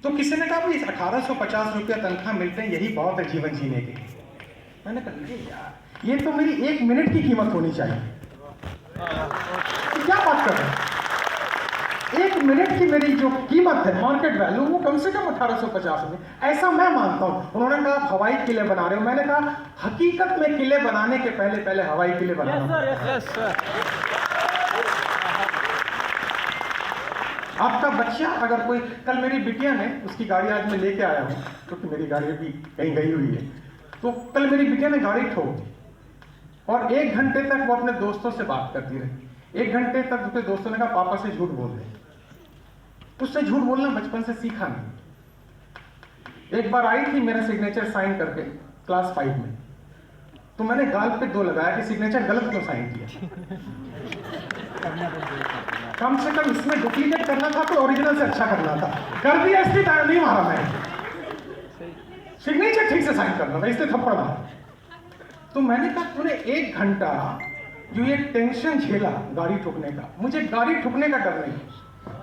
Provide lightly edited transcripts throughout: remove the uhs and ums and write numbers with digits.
तो किसी ने कहा भाई 1850 रुपया तनख्वाह मिलते हैं, यही बहुत है जीवन जीने के लिए। मैंने कहा नहीं यार, ये तो मेरी 1 मिनट की कीमत होनी चाहिए। क्या बात कर रहे हैं, 1 मिनट की मेरी जो कीमत है, मार्केट वैल्यू, वो कम से कम 1850 रुपये, ऐसा मैं मानता हूं। उन्होंने कहा आप हवाई किले बना रहे हो। मैंने कहा हकीकत में किले बनाने के पहले पहले हवाई किले बनाना। आपका बच्चा अगर कोई, कल मेरी बिटिया ने, उसकी गाड़ी आज मैं लेके आया हूं क्योंकि मेरी गाड़ी भी कहीं गई हुई है, तो कल मेरी बिटिया ने गाड़ी ठोक दी और 1 घंटे तक वो अपने दोस्तों से बात करती रही। 1 घंटे तक उसके दोस्तों ने कहा पापा से झूठ बोल दे। उससे झूठ बोलना बचपन से सीखा नहीं। एक बार आई थी मेरा सिग्नेचर साइन करके क्लास 5 में, तो मैंने गाल पे 2 लगाया कि सिग्नेचर गलत क्यों साइन किया। कम से कम इसमें डुप्लीकेट करना था तो ओरिजिनल से अच्छा करना था, कर दिया इसलिए नहीं मारा मैं। सिग्नेचर ठीक से साइन करना था इसलिए थप्पड़ मारा। तो मैंने कहा तूने 1 घंटा जो ये टेंशन झेला गाड़ी ठुकने का, मुझे गाड़ी ठुकने का डर नहीं,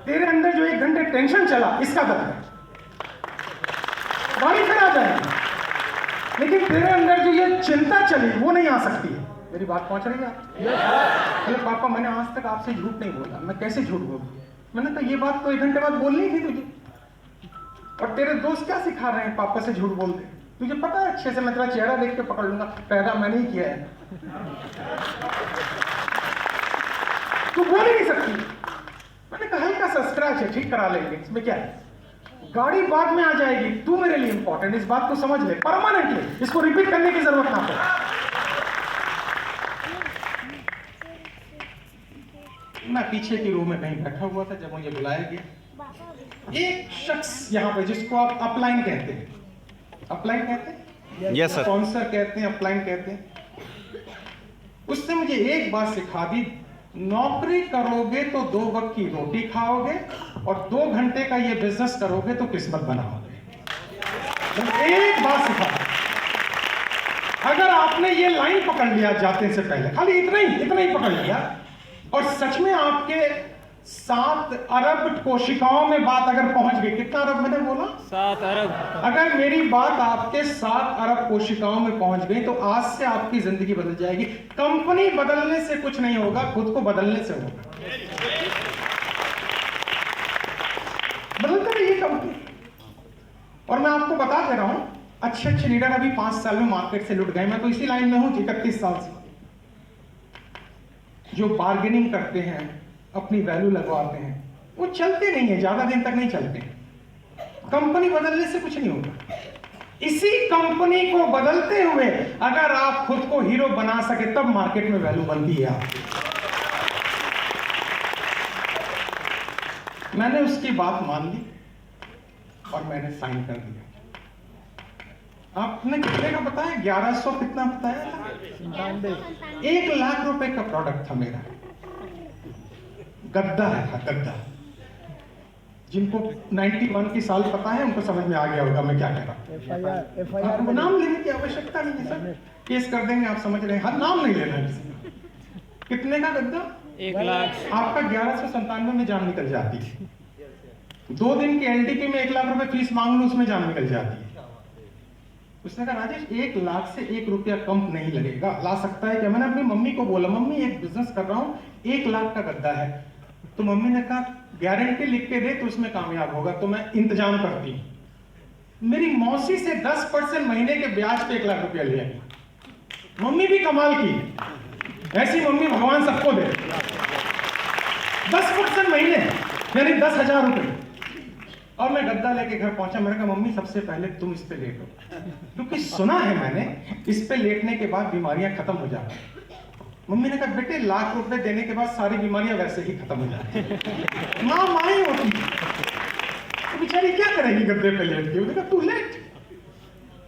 तेरे अंदर जो 1 घंटे टेंशन चला इसका डर है। गाड़ी फिर आ जाएगी, लेकिन तेरे अंदर जो ये चिंता चली वो नहीं आ सकती है। मेरी बात पहुंच रही है? अरे पापा मैंने आज तक आपसे झूठ नहीं बोला, मैं कैसे झूठ बोलूं? मैंने कहा ये बात तो 1 घंटे बाद बोलनी थी तुझे, और तेरे दोस्त क्या सिखा रहे हैं पापा से झूठ बोलते? तुझे पता है अच्छे से मैं तेरा चेहरा देख के पकड़ लूंगा, पैदा मैंने ही किया है, तू बोल ही नहीं सकती। मैंने कहा हल्का सा स्क्रैच है, ठीक करा लेंगे, इसमें क्या है, गाड़ी बाद में आ जाएगी, तू मेरे लिए इंपॉर्टेंट, इस बात को समझ ले परमानेंटली, इसको रिपीट करने की जरूरत ना पड़े। मैं पीछे की रूम में कहीं बैठा हुआ था जब मुझे बुलाया गया। एक शख्स यहाँ पे जिसको आप अपलाइन कहते हैं, अपलाइन कहते हैं, यस सर, स्पॉन्सर कहते हैं, अपलाइन कहते हैं, उसने मुझे एक बात सिखा दी, नौकरी करोगे तो 2 वक्त की रोटी खाओगे और 2 घंटे का ये बिजनेस करोगे तो किस्मत बनाओगे। एक बात सिखा, अगर आपने ये लाइन पकड़ लिया जाते से पहले, खाली इतना ही पकड़ लिया, और सच में आपके 7 अरब कोशिकाओं में बात अगर पहुंच गई, कितना अरब मैंने बोला? 7 अरब। अगर मेरी बात आपके 7 अरब कोशिकाओं में पहुंच गई तो आज से आपकी जिंदगी बदल जाएगी। कंपनी बदलने से कुछ नहीं होगा, खुद को बदलने से होगा। बदलते रहिए कंपनी। और मैं आपको बता दे रहा हूं, अच्छे लीडर अभी 5 साल में मार्केट से लुट गए। मैं तो इसी लाइन में हूं 31 साल से। जो बार्गेनिंग करते हैं, अपनी वैल्यू लगवाते हैं, वो चलते नहीं है, ज्यादा दिन तक नहीं चलते। कंपनी बदलने से कुछ नहीं होगा। इसी कंपनी को बदलते हुए अगर आप खुद को हीरो बना सके तब मार्केट में वैल्यू बनती है आपकी। मैंने उसकी बात मान ली और मैंने साइन कर दिया। आपने कितने का बताया? 1100 कितना बताया था? 1 लाख रुपए का प्रोडक्ट था मेरा, गद्दा है था, गद्दा। जिनको 91 की साल पता है उनको समझ में आ गया होगा मैं क्या कह रहा हूं। नाम लेने की आवश्यकता नहीं है सर, केस कर देंगे, आप समझ रहे हैं। हर नाम नहीं लेना है किसी का। कितने का गद्दा? 1 लाख। आपका 1197 में जान निकल जाती है। 2 दिन के एलडीपी में 1 लाख रुपए फीस मांग लूं, उसमें जान निकल जाती है। उसने कहा राजेश 1 लाख से 1 रुपया कम नहीं लगेगा, ला सकता है क्या? मैंने अपनी मम्मी को बोला, मम्मी एक बिजनेस कर रहा हूं, 1 लाख का गद्दा है। तो मम्मी ने कहा गारंटी लिख के दे तो उसमें कामयाब होगा, तो मैं इंतजाम करती हूं। मेरी मौसी से 10% महीने के ब्याज पे 1 लाख रुपया ले आई। मम्मी भी कमाल की, ऐसी मम्मी भगवान सबको दे। 10% महीने यानी 10,000 रुपए। और मैं गद्दा लेके घर पहुंचा। मैंने कहा मम्मी सबसे पहले तुम इस पे लेटो, क्योंकि सुना है मैंने इस पे लेटने के बाद बीमारियां खत्म हो जाती हैं। मम्मी ने कहा बेटे 1 लाख रुपए देने के बाद सारी बीमारियां वैसे ही खत्म हो जाती हैं। माँ ही होती तो बेचारी क्या करेगी गद्दे पे लेट के? उसने कहा तू लेट,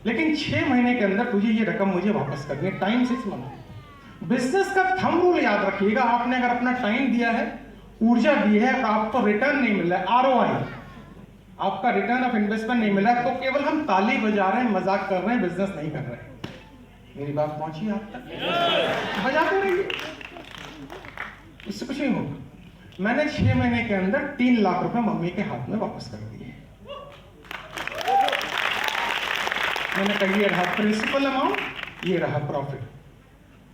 लेकिन 6 महीने के अंदर तुझे ये रकम मुझे वापस करनी है। Time 6 month. बिजनेस का थंब रूल याद रखिएगा, आपने अगर अपना टाइम दिया है, ऊर्जा दी है, आपको रिटर्न नहीं मिल रहा है, ROI, आपका रिटर्न ऑफ इन्वेस्टमेंट नहीं मिला, तो केवल हम ताली बजा रहे हैं, मजाक कर रहे हैं, बिजनेस नहीं कर रहे हैं। मेरी बात पहुंची आप तक? बजाते रहिए, इससे कुछ नहीं होगा। मैंने 6 महीने के अंदर 3 लाख रुपए मम्मी के हाथ में वापस कर दिए। मैंने कहा ये रहा प्रिंसिपल अमाउंट, ये रहा प्रॉफिट।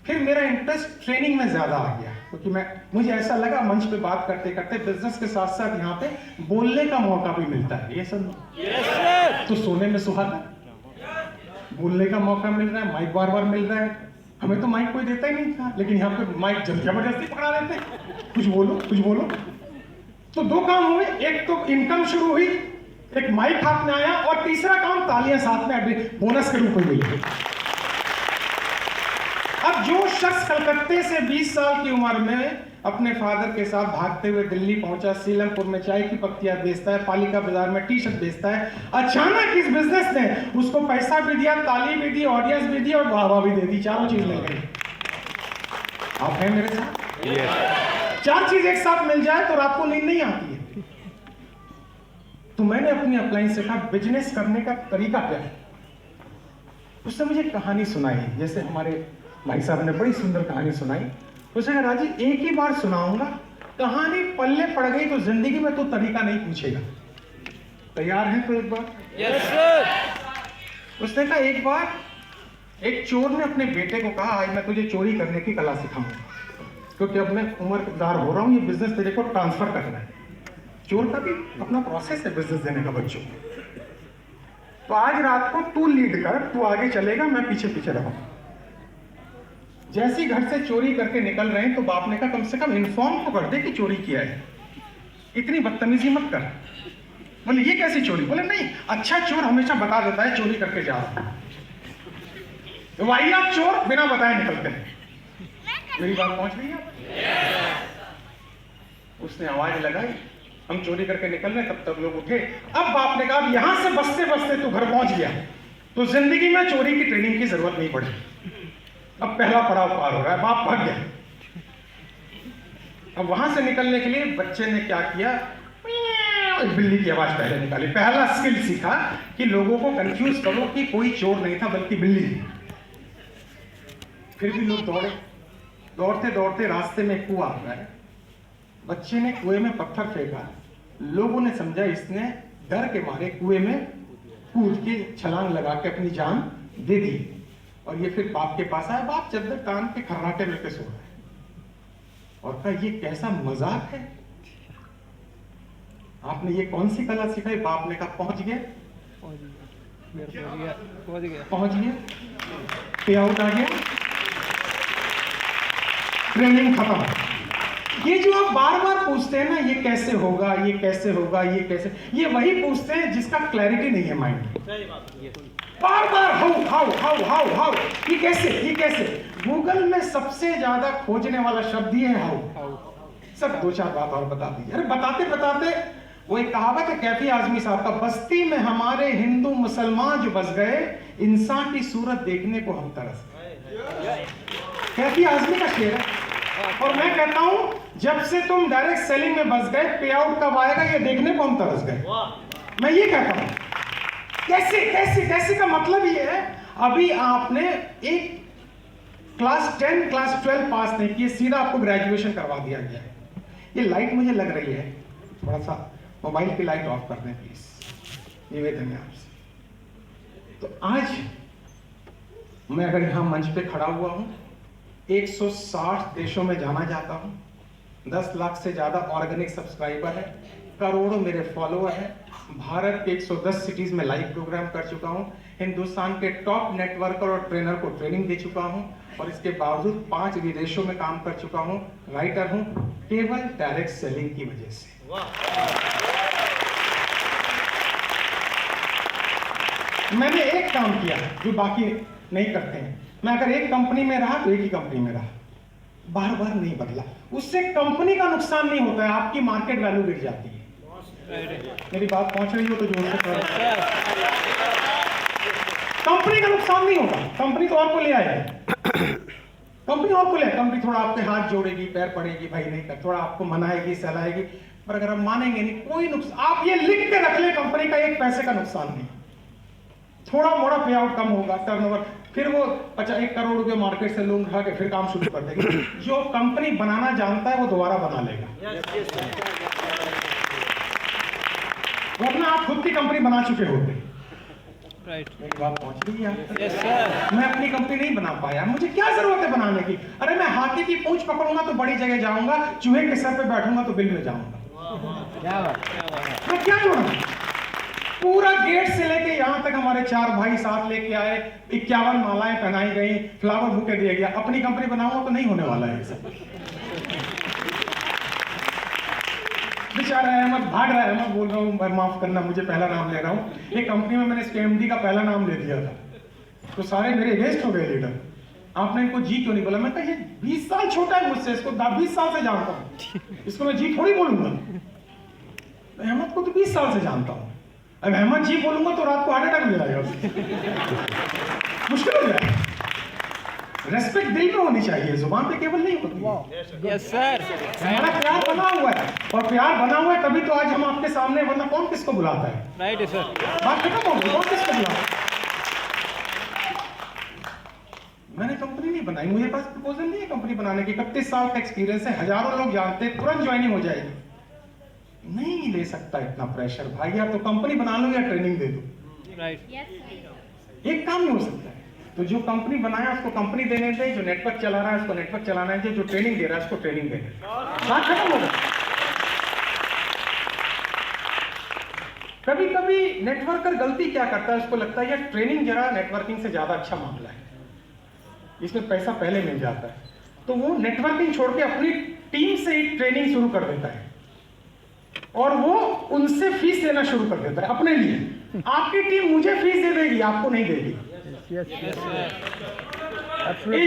फिर मेरा इंटरेस्ट ट्रेनिंग में ज्यादा आ गया, क्योंकि मुझे ऐसा लगा मंच पे बात करते करते बिजनेस के साथ साथ यहाँ पे बोलने का मौका भी मिलता है। ये सब तो सोने में सुहागा, बोलने का मौका मिल रहा है, माइक बार बार मिल रहा है। हमें तो माइक कोई देता ही नहीं था, लेकिन यहाँ पे माइक जबरदस्ती पकड़ा देते, कुछ बोलो कुछ बोलो। तो दो काम हुए, एक तो इनकम शुरू हुई, एक माइक हाथ में आया, और तीसरा काम तालियां साथ में बोनस के रूप में मिली। अब जो शख्स कलकत्ते से 20 साल की उम्र में अपने फादर के साथ भागते हुए दिल्ली पहुंचा, सीलमपुर में चाय की पत्तियां बेचता है, पालिका बाजार में टी शर्ट बेचता है, अचानक इस बिजनेस ने उसको पैसा भी दिया, ताली भी दी, ऑडियंस भी दी और वाह भी दे दी। चारों चीज मिल गई। आप हैं मेरे साथ? चार चीज एक साथ मिल जाए तो रात को नींद नहीं आती है। तो मैंने अपनी अपलाइन से कहा बिजनेस करने का तरीका क्या है। उसने मुझे कहानी सुनाई, जैसे हमारे भाई साहब ने बड़ी सुंदर कहानी सुनाई। उसने कहा राजी एक ही बार सुनाऊंगा, कहानी पल्ले पड़ गई तो जिंदगी में तो तरीका नहीं पूछेगा। तैयार है तो एक बार? Yes sir. उसने कहा एक बार एक चोर ने अपने बेटे को कहा आज मैं तुझे चोरी करने की कला सिखाऊंगा, क्योंकि अब मैं उम्रदार हो रहा हूं, ये बिजनेस तेरे को ट्रांसफर करना है। चोर का भी अपना प्रोसेस है बिजनेस देने का बच्चों को। तो आज रात को तू लीड कर, तू आगे चलेगा, मैं पीछे पीछे रहूंगा। जैसे ही घर से चोरी करके निकल रहे हैं तो बाप ने कहा कम से कम इन्फॉर्म तो कर दे कि चोरी किया है, इतनी बदतमीजी मत कर। बोले ये कैसी चोरी? बोले नहीं, अच्छा चोर हमेशा बता देता है चोरी करके जा रहा हूं, वाहियात चोर बिना बताए निकलते हैं। मेरी बात पहुंच गई है? उसने आवाज लगाई, हम चोरी करके निकल रहे, तब तक लोग उठे। अब बाप ने कहा यहां से बसते बसते तू घर पहुंच गया तो जिंदगी में चोरी की ट्रेनिंग की जरूरत नहीं पड़ी। अब पहला पड़ाव पार हो रहा है, बाप भाग गया। अब वहां से निकलने के लिए बच्चे ने क्या किया, बिल्ली की आवाज पहले निकाली। पहला स्किल सीखा कि लोगों को कंफ्यूज करो कि कोई चोर नहीं था बल्कि बिल्ली थी। फिर भी लोग दौड़े, दौड़ते दौड़ते रास्ते में कुआं आ गया। बच्चे ने कुएं में पत्थर फेंका, लोगों ने समझा इसने डर के मारे कुएं में कूद के छलांग लगा के अपनी जान दे दी। और ये फिर बाप के पास आया, बाप चद्दर कान के खर्राटे में सो रहा है और कहा ये कैसा मजाक है, आपने ये कौन सी कला सिखाई? बाप ने कहा पहुंच गए, पहुंच गए, पे आउट आ गया, ट्रेनिंग खत्म। ये जो आप बार बार पूछते हैं ना ये कैसे होगा, ये कैसे होगा, ये कैसे, ये वही पूछते हैं जिसका क्लैरिटी नहीं है माइंड। बार बार हाउ, ये कैसे, ये कैसे। गूगल में सबसे ज्यादा खोजने वाला शब्द ये है हाउ। सब दो चार बात और बता दी। अरे बताते बताते वो एक कहावत है कैफी आजमी साहब का, बस्ती में हमारे हिंदू मुसलमान जो बस गए, इंसान की सूरत देखने को हम तरस गए। कैफी आजमी का शेर है। और मैं कहता हूं जब से तुम डायरेक्ट सेलिंग में बस गए, पे आउट कब आएगा ये देखने को हम तरस गए। मैं ये कहता हूं कैसे कैसे कैसे का मतलब ये है, अभी आपने एक क्लास 10 क्लास 12 पास नहीं किए, सीधा आपको ग्रेजुएशन करवा दिया गया है। ये लाइट मुझे लग रही है, थोड़ा सा मोबाइल की लाइट ऑफ कर दें प्लीज, निवेदन है आपसे। तो आज मैं अगर यहां मंच पे खड़ा हुआ हूं, 160 देशों में जाना जाता हूं, 10 लाख से ज्यादा ऑर्गेनिक सब्सक्राइबर है, करोड़ों मेरे फॉलोअर हैं, भारत के 110 सिटीज में लाइव प्रोग्राम कर चुका हूं, हिंदुस्तान के टॉप नेटवर्कर और ट्रेनर को ट्रेनिंग दे चुका हूं, और इसके बावजूद 5 विदेशों में काम कर चुका हूं, राइटर हूं, केवल डायरेक्ट सेलिंग की वजह से। मैंने एक काम किया जो बाकी नहीं करते हैं। मैं अगर एक कंपनी में रहा तो एक ही कंपनी में रहा, बार बार नहीं बदला। उससे कंपनी का नुकसान नहीं होता है, आपकी मार्केट वैल्यू गिर जाती है। मेरी बात पहुंच रही हो तो जोर से करो। कंपनी का नुकसान नहीं होगा, कंपनी तो और को ले आएगी, कंपनी और को ले, कंपनी थोड़ा आपके हाथ जोड़ेगी, पैर पड़ेगी, भाई नहीं कर, थोड़ा आपको मनाएगी, सहलाएगी, पर अगर आप मानेंगे नहीं, कोई नुकसान। आप ये लिख के रख ले, कंपनी का 1 पैसे का नुकसान नहीं। थोड़ा मोड़ा पे आउट कम होगा, टर्नओवर, फिर वो 1 करोड़ रुपए मार्केट से लोन उठा के फिर काम शुरू कर देंगे। जो कंपनी बनाना जानता है वो दोबारा बना लेगा, वरना आप खुद की कंपनी बना चुके होते। राइट। मेरी बात पहुंच रही है आप तक? Yes sir. मैं अपनी कंपनी नहीं बना पाया, मुझे क्या जरूरत है बनाने की? अरे मैं हाथी की पूंछ पकड़ूंगा तो बड़ी जगह जाऊंगा, चूहे के सर पे बैठूंगा तो बिल में जाऊंगा। क्या बात। मैं क्या करूं? पूरा गेट से लेके यहां तक हमारे 4 भाई साथ लेके आए, 51 मालाएं पहनाई गई, फ्लावर बुके दिया गया। अपनी कंपनी बनाऊंगा तो नहीं होने वाला है ये सब। बेचारा अहमद भाग रहा है, अहमद बोल रहा हूँ, माफ करना मुझे पहला नाम ले रहा हूँ। एक कंपनी में मैंने इसके एमडी का पहला नाम ले दिया था, तो सारे मेरे वेस्ट हो गए लीडर। आपने इनको जी क्यों नहीं बोला? मैं कहा ये 20 साल छोटा है मुझसे, इसको 20 साल से जानता हूँ, इसको मैं जी थोड़ी बोलूंगा। अहमद को तो 20 साल से जानता हूँ, अब अहमद जी बोलूंगा तो रात को हार्ट अटैक हो जाएगा, मुश्किल हो जाएगा। रेस्पेक्ट दिल में होनी चाहिए, जुबान पे केवल नहीं होती। Yes sir. हमारा प्यार बना हुआ है, और प्यार बना हुआ है तभी तो आज हम आपके सामने, वरना कौन किसको बुलाता है? राइट है सर। बात खत्म हो गई, कौन किसको बुलाता है? मैंने कंपनी नहीं बनाई, मुझे पास प्रपोजल नहीं है कंपनी बनाने की। 31 साल का एक्सपीरियंस है, हजारों लोग जानते हैं, तुरंत ज्वाइनिंग हो जाएगी। नहीं ले सकता इतना प्रेशर भाई, या तो कंपनी बना लो या ट्रेनिंग दे दो। राइट। एक काम नहीं हो सकता है। तो जो कंपनी बनाया उसको कंपनी देने दे, जो नेटवर्क चला रहा है उसको नेटवर्क चलाना है, जो ट्रेनिंग दे रहा है उसको ट्रेनिंग देने दे। बात खत्म हो गई। कभी कभी नेटवर्कर गलती क्या करता है, उसको लगता है यार ट्रेनिंग जरा नेटवर्किंग से ज्यादा अच्छा मामला है, इसमें पैसा पहले मिल जाता है, तो वो नेटवर्किंग छोड़ के अपनी टीम से ही ट्रेनिंग शुरू कर देता है, और वो उनसे फीस लेना शुरू कर देता है अपने लिए। आपकी टीम मुझे फीस दे देगी, आपको नहीं देगी। ये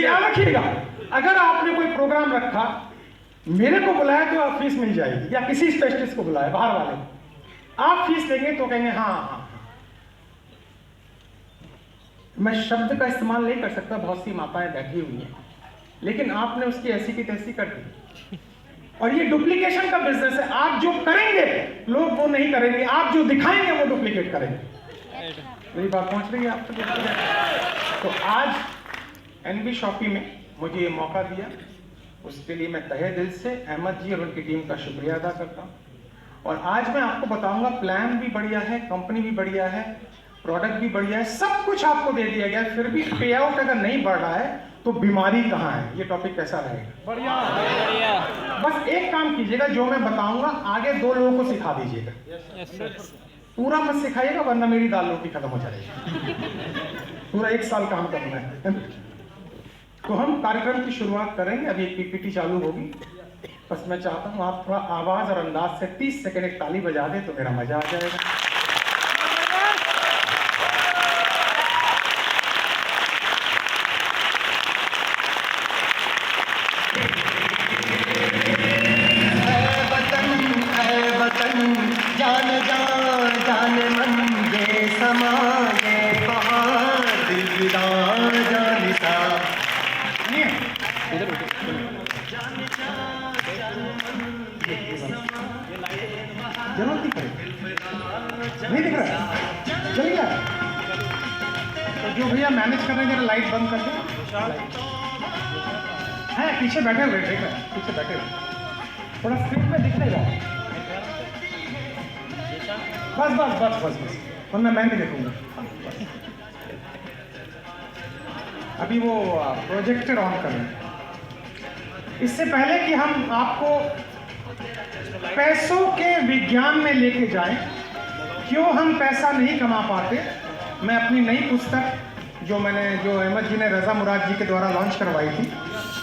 याद रखिएगा, अगर आपने कोई प्रोग्राम रखा, मेरे को बुलाया तो आप फीस मिल जाएगी, या किसी स्पेशलिस्ट को बुलाया बाहर वाले, आप फीस देंगे तो कहेंगे हाँ हाँ। मैं शब्द का इस्तेमाल नहीं कर सकता, बहुत सी माताएं बैठी हुई हैं, लेकिन आपने उसकी ऐसी की तैसी कर दी। और ये डुप्लीकेशन का बिजनेस है, आप जो करेंगे लोग वो नहीं करेंगे, आप जो दिखाएंगे वो डुप्लीकेट करेंगे। मेरी बात पहुंच रही है आप तक? तो आज एनबी शॉपी में मुझे ये मौका दिया, उसके लिए मैं तहे दिल से अहमद जी और उनकी टीम का शुक्रिया अदा करता हूँ। और आज मैं आपको बताऊंगा, प्लान भी बढ़िया है, कंपनी भी बढ़िया है, प्रोडक्ट भी बढ़िया है, सब कुछ आपको दे दिया गया, फिर भी पे आउट अगर नहीं बढ़ रहा है तो बीमारी कहाँ है? ये टॉपिक कैसा रहेगा? बढ़िया बढ़िया। बस एक काम कीजिएगा, जो मैं बताऊंगा आगे 2 लोगों को सिखा दीजिएगा। Yes sir. पूरा मत सिखाइएगा, वरना मेरी दाल रोटी खत्म हो जाएगी। पूरा 1 साल काम करना है। तो हम कार्यक्रम की शुरुआत करेंगे, अभी एक पीपीटी चालू होगी। बस मैं चाहता हूँ आप थोड़ा आवाज और अंदाज से 30 सेकंड एक ताली बजा दे तो मेरा मजा आ जाएगा। जान जान जान मन ये समा ये बहार दिलदार जान सा। जरूरत नहीं पड़ेगी, नहीं दिख रहा है? चल गया? तो जो भैया मैनेज कर रहे हैं जरा लाइट बंद कर दो। है पीछे बैठे हुए, देख रहे हैं पीछे बैठे हुए, थोड़ा स्क्रीन में दिख नहीं रहा है। बस बस बस बस बस, वरना मैं नहीं देखूंगा। अभी वो प्रोजेक्टर ऑन कर रहे हैं। इससे पहले कि हम आपको पैसों के विज्ञान में लेके जाएं, क्यों हम पैसा नहीं कमा पाते, मैं अपनी नई पुस्तक जो अहमद जी ने रजा मुराद जी के द्वारा लॉन्च करवाई थी,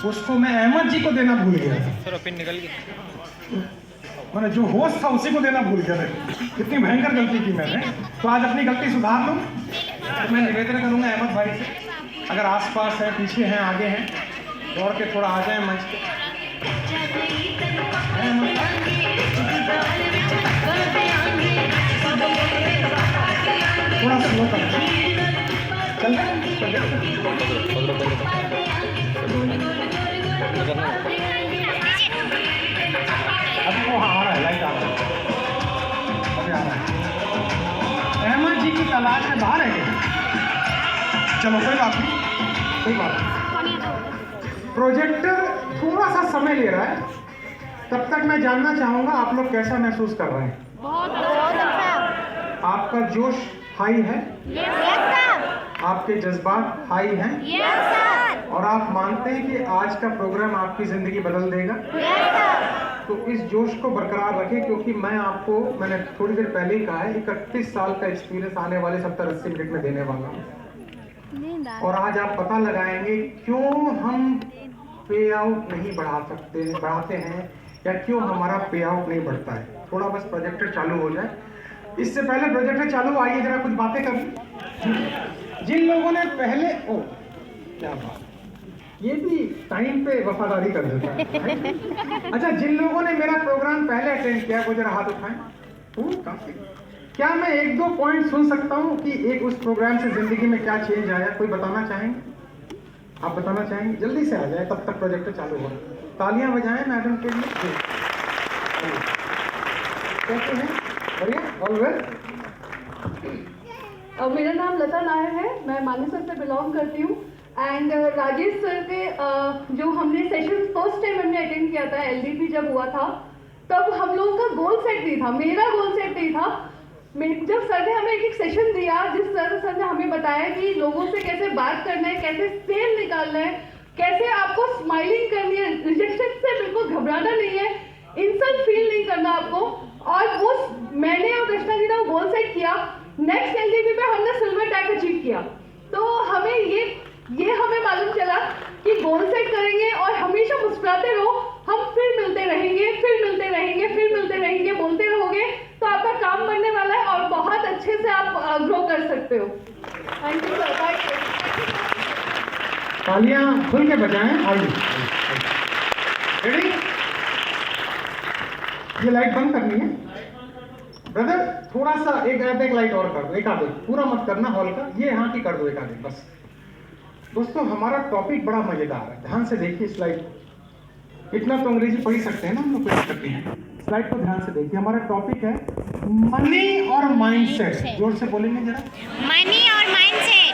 उसको मैं अहमद जी को देना भूल गया था। सर पिन निकल गई। मैंने जो होस्ट था उसी को देना भूल गया था। कितनी भयंकर गलती की मैंने, तो आज अपनी गलती सुधार लूं। तो मैं निवेदन करूंगा अहमद भाई से, अगर आसपास है, पीछे हैं, आगे हैं, दौड़ के थोड़ा आ जाए मंच पे। थोड़ा स्लो कर चल अभी वो आ रहा है, लाइट आ रहा है, अभी आ रहा है। अहमद जी की तलाश में बाहर है। चलो कोई बात नहीं, कोई बात नहीं। प्रोजेक्टर थोड़ा सा समय ले रहा है, तब तक मैं जानना चाहूंगा आप लोग कैसा महसूस कर रहे हैं। बहुत बहुत अच्छा। आपका जोश हाई है, यस सर, आपके जज्बात हाई हैं, यस सर, और आप मानते हैं कि आज का प्रोग्राम आपकी जिंदगी बदल देगा। यस सर, तो इस जोश को बरकरार रखें, क्योंकि मैंने थोड़ी देर पहले ही कहा है, 31 साल का एक्सपीरियंस आने वाले 70-80 मिनट में देने वाला हूँ। और आज आप पता लगाएंगे क्यों हम पे आउट नहीं बढ़ाते हैं, या क्यों हमारा पे आउट नहीं बढ़ता है। थोड़ा बस प्रोजेक्टर चालू हो जाए। इससे पहले प्रोजेक्टर चालू, आइए जरा कुछ बातें कर। जिन लोगों ने पहले क्या बात, ये भी टाइम पे वफादारी कर देता है। अच्छा, जिन लोगों ने मेरा प्रोग्राम पहले अटेंड किया वो जरा हाथ उठाएं। काफी। क्या मैं 1-2 पॉइंट सुन सकता हूँ कि एक उस प्रोग्राम से जिंदगी में क्या चेंज आया? कोई बताना चाहेंगे? आप बताना चाहेंगे? जल्दी से आ जाए, तब तक प्रोजेक्टर चालू हो। तालियां बजाएं मैडम के लिए। कैसे हैं? बढ़िया, ऑल वेल। मेरा नाम लता नायर है, मैं मानेसर से बिलोंग करती हूँ। एंड राजेश सर के जो हमने सेशन फर्स्ट टाइम हमने अटेंड किया था, एलडीपी जब हुआ था, तब हम लोगों का गोल सेट नहीं था, मेरा गोल सेट नहीं था। जब सर ने हमें एक सेशन दिया, जिस सर ने हमें बताया कि लोगों से कैसे बात करना है, कैसे सेल निकालना है, कैसे आपको स्माइलिंग करनी है, रिजेक्शन से बिल्कुल घबराना नहीं है, इंसल्ट फील नहीं करना आपको। और वो मैंने और कृष्णा जी ने वो गोल सेट किया। नेक्स्ट एलडीपी पे हमने सिल्वर टैग अचीव किया। तो हमें ये हमें मालूम चला कि गोल सेट करेंगे और हमेशा मुस्कुराते रहो, हम फिर मिलते रहेंगे, फिर मिलते रहेंगे, फिर मिलते रहेंगे, बोलते रहोगे तो आपका काम बनने वाला है और बहुत अच्छे से आप ग्रो कर सकते हो। Thank you sir, thank you. तालियां खुल के बजाएं। आइए, रेडी? ये लाइट बंद करनी है ब्रदर, थोड़ा सा एक लाइट और कर दो, एक आधे, पूरा मत करना हॉल का, ये यहाँ की कर दो एक आधे बस। दोस्तों, हमारा टॉपिक बड़ा मजेदार है, ध्यान से देखिए स्लाइड। इतना तो अंग्रेजी पढ़ ही सकते हैं ना हम लोग, कोई दिक्कत नहीं है। स्लाइड को ध्यान से देखिए, हमारा टॉपिक है मनी और माइंडसेट। जोर से बोलेंगे जरा। मनी और माइंडसेट।